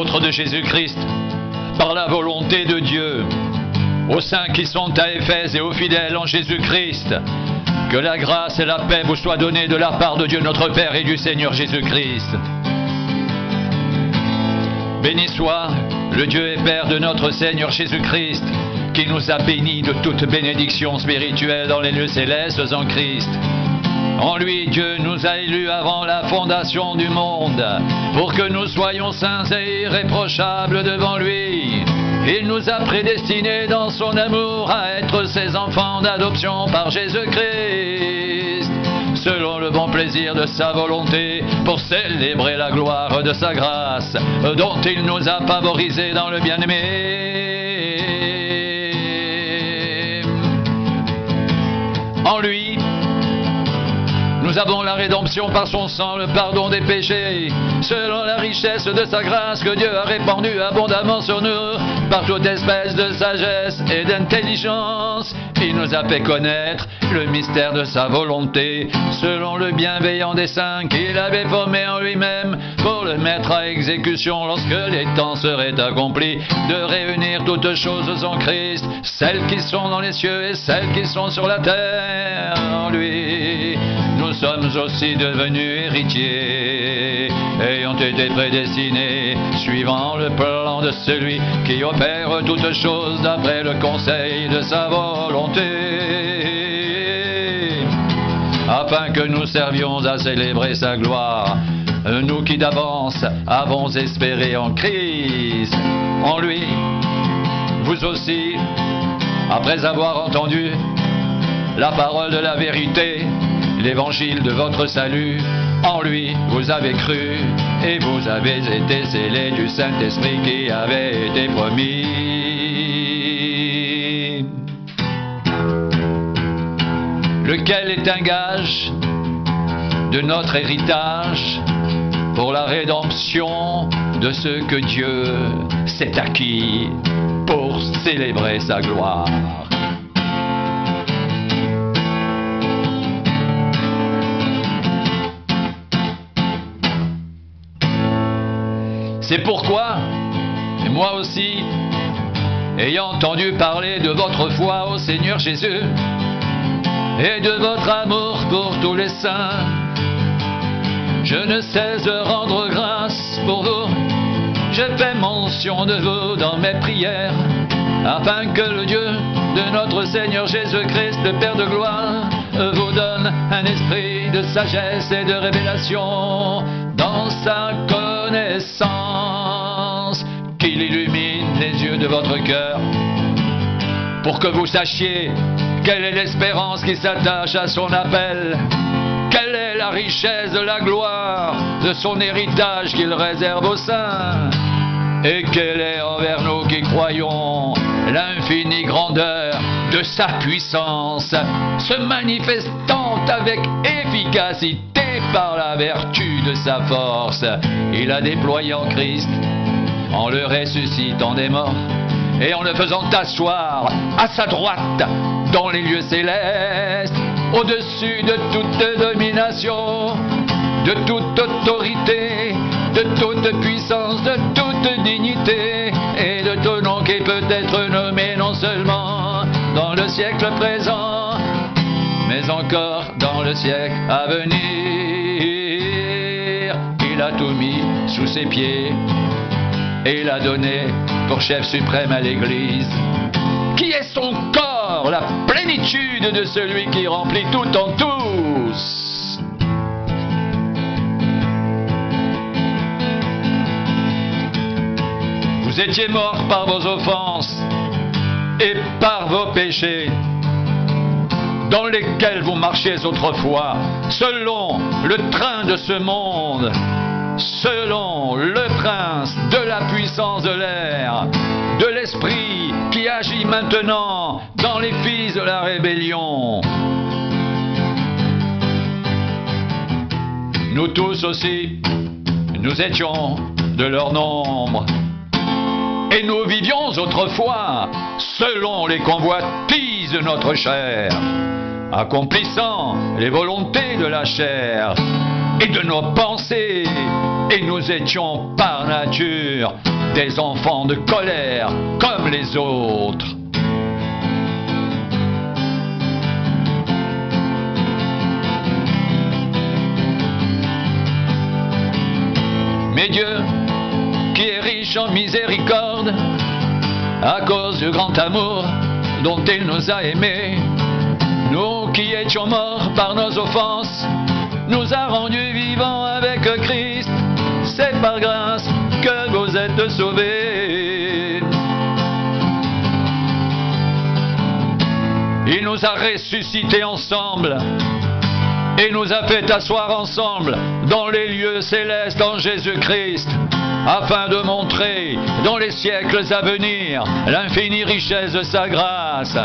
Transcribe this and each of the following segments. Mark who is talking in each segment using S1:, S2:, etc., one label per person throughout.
S1: apôtres de Jésus-Christ, par la volonté de Dieu, aux saints qui sont à Éphèse et aux fidèles en Jésus-Christ, que la grâce et la paix vous soient données de la part de Dieu notre Père et du Seigneur Jésus-Christ. Béni soit le Dieu et Père de notre Seigneur Jésus-Christ, qui nous a bénis de toute bénédiction spirituelle dans les lieux célestes en Christ. En lui, Dieu nous a élus avant la fondation du monde, pour que nous soyons saints et irréprochables devant lui. Il nous a prédestinés dans son amour à être ses enfants d'adoption par Jésus-Christ, selon le bon plaisir de sa volonté, pour célébrer la gloire de sa grâce, dont il nous a favorisés dans le bien-aimé. En lui, nous avons la rédemption par son sang, le pardon des péchés, selon la richesse de sa grâce que Dieu a répandue abondamment sur nous, par toute espèce de sagesse et d'intelligence. Il nous a fait connaître le mystère de sa volonté, selon le bienveillant dessein qu'il avait formé en lui-même, pour le mettre à exécution lorsque les temps seraient accomplis, de réunir toutes choses en Christ, celles qui sont dans les cieux et celles qui sont sur la terre. En lui, nous sommes aussi devenus héritiers, ayant été prédestinés, suivant le plan de celui qui opère toutes choses d'après le conseil de sa volonté, afin que nous servions à célébrer sa gloire, nous qui d'avance avons espéré en Christ. En lui, vous aussi, après avoir entendu la parole de la vérité, l'évangile de votre salut, en lui vous avez cru et vous avez été scellés du Saint-Esprit qui avait été promis, lequel est un gage de notre héritage pour la rédemption de ce que Dieu s'est acquis pour célébrer sa gloire. C'est pourquoi, et moi aussi, ayant entendu parler de votre foi au Seigneur Jésus et de votre amour pour tous les saints, je ne cesse de rendre grâce pour vous. Je fais mention de vous dans mes prières, afin que le Dieu de notre Seigneur Jésus-Christ, le Père de gloire, vous donne un esprit de sagesse et de révélation dans sa connaissance, qu'il illumine les yeux de votre cœur, pour que vous sachiez quelle est l'espérance qui s'attache à son appel, quelle est la richesse de la gloire de son héritage qu'il réserve aux saints, et quelle est envers nous qui croyons l'infinie grandeur de sa puissance, se manifestant avec efficacité par la vertu de sa force. Il a déployé en Christ, en le ressuscitant des morts et en le faisant asseoir à sa droite dans les lieux célestes, au-dessus de toute domination, de toute autorité, de toute puissance, de toute dignité et de tout nom qui peut être nommé non seulement dans le siècle présent, mais encore dans le siècle à venir. Il a tout mis sous ses pieds et l'a donné pour chef suprême à l'Église, qui est son corps, la plénitude de celui qui remplit tout en tous. Vous étiez morts par vos offenses et par vos péchés, dans lesquels vous marchiez autrefois, selon le train de ce monde, selon le prince de la puissance de l'air, de l'esprit qui agit maintenant dans les fils de la rébellion. Nous tous aussi, nous étions de leur nombre, et nous vivions autrefois selon les convoitises de notre chair, accomplissant les volontés de la chair et de nos pensées, et nous étions par nature des enfants de colère comme les autres. Mais Dieu, qui est riche en miséricorde, à cause du grand amour dont il nous a aimés, nous qui étions morts par nos offenses, nous a rendus vivants avec Christ. C'est par grâce que vous êtes sauvés. Il nous a ressuscités ensemble et nous a fait asseoir ensemble dans les lieux célestes en Jésus-Christ, afin de montrer dans les siècles à venir l'infinie richesse de sa grâce.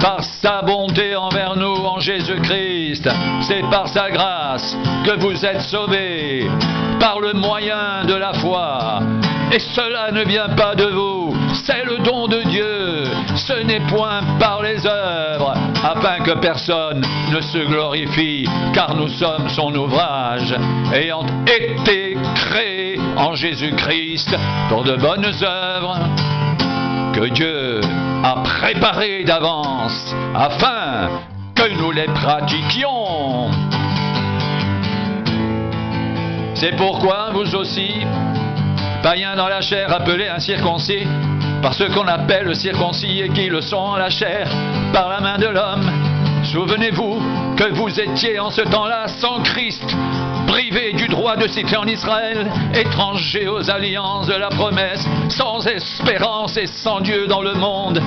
S1: Par sa bonté envers nous en Jésus-Christ, c'est par sa grâce que vous êtes sauvés, par le moyen de la foi. Et cela ne vient pas de vous, c'est le don de Dieu. Ce n'est point par les œuvres, afin que personne ne se glorifie, car nous sommes son ouvrage, ayant été créés en Jésus-Christ pour de bonnes œuvres que Dieu a préparées d'avance, afin que nous les pratiquions. C'est pourquoi vous aussi, païens dans la chair appelés incirconcis, par ceux qu'on appelle circoncis et qui le sont en la chair, par la main de l'homme, souvenez-vous que vous étiez en ce temps-là sans Christ, privés du droit de cité en Israël, étrangers aux alliances de la promesse, sans espérance et sans Dieu dans le monde.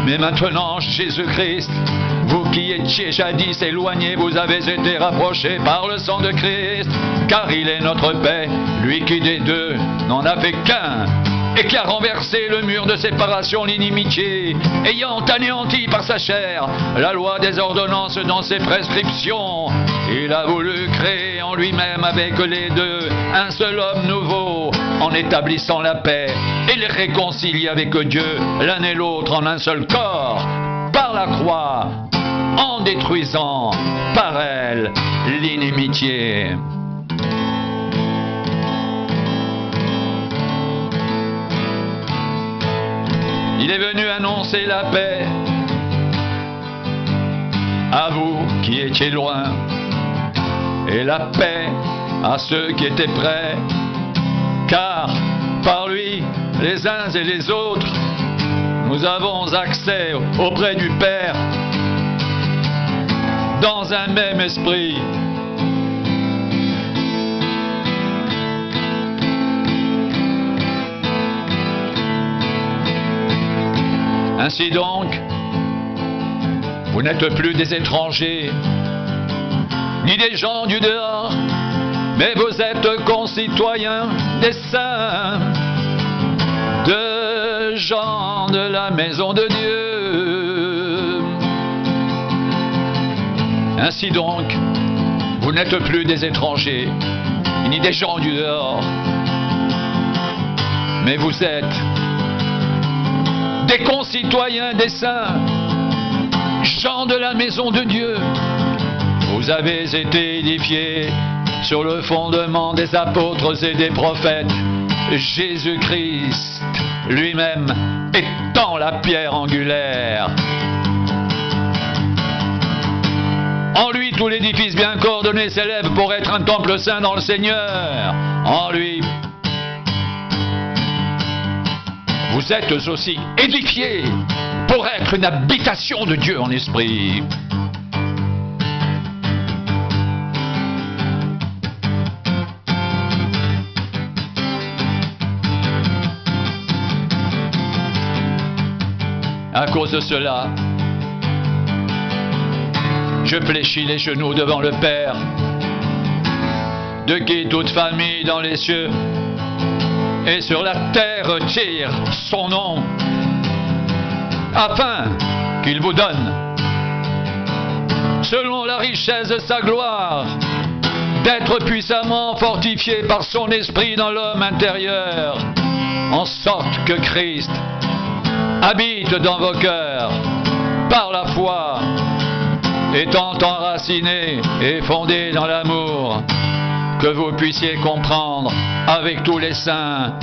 S1: Mais maintenant, Jésus-Christ, vous qui étiez jadis éloignés, vous avez été rapprochés par le sang de Christ, car il est notre paix, lui qui des deux n'en a fait qu'un, et qui a renversé le mur de séparation, l'inimitié, ayant anéanti par sa chair la loi des ordonnances dans ses prescriptions. Il a voulu créer en lui-même avec les deux un seul homme nouveau, en établissant la paix, et les réconcilier avec Dieu, l'un et l'autre en un seul corps, par la croix, en détruisant par elle l'inimitié. Il est venu annoncer la paix à vous qui étiez loin, et la paix à ceux qui étaient près, car par lui, les uns et les autres, nous avons accès auprès du Père dans un même esprit. Ainsi donc, vous n'êtes plus des étrangers, ni des gens du dehors, mais vous êtes concitoyens des saints, de gens de la maison de Dieu. Ainsi donc, vous n'êtes plus des étrangers, ni des gens du dehors, mais vous êtes des concitoyens des saints, gens de la maison de Dieu. Vous avez été édifiés sur le fondement des apôtres et des prophètes, Jésus-Christ lui-même étant la pierre angulaire. En lui, tout l'édifice bien coordonné s'élève pour être un temple saint dans le Seigneur. En lui, vous êtes aussi édifiés pour être une habitation de Dieu en esprit. À cause de cela, je fléchis les genoux devant le Père, de qui toute famille dans les cieux et sur la terre tire son nom, afin qu'il vous donne, selon la richesse de sa gloire, d'être puissamment fortifié par son esprit dans l'homme intérieur, en sorte que Christ habite dans vos cœurs, par la foi, étant enraciné et fondé dans l'amour, que vous puissiez comprendre avec tous les saints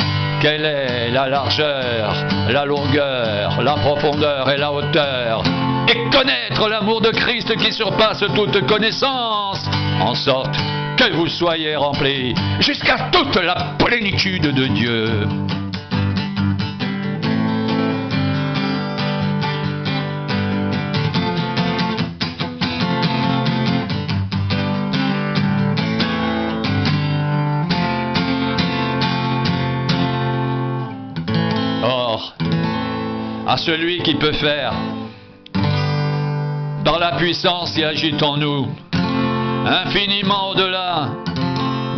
S1: Quelle est la largeur, la longueur, la profondeur et la hauteur, et connaître l'amour de Christ qui surpasse toute connaissance, en sorte que vous soyez remplis jusqu'à toute la plénitude de Dieu. Or, à celui qui peut faire, dans la puissance qui agit en nous, infiniment au-delà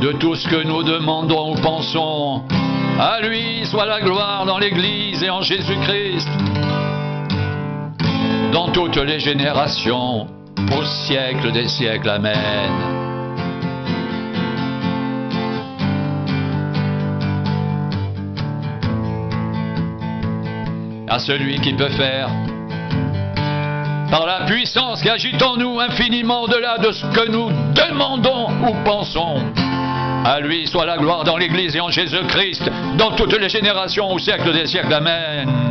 S1: de tout ce que nous demandons ou pensons, à lui soit la gloire dans l'Église et en Jésus-Christ, dans toutes les générations, au siècle des siècles. Amen. À celui qui peut faire, par la puissance qui agit en nous, infiniment au-delà de ce que nous demandons ou pensons, à lui soit la gloire dans l'Église et en Jésus-Christ, dans toutes les générations, au siècle des siècles. Amen.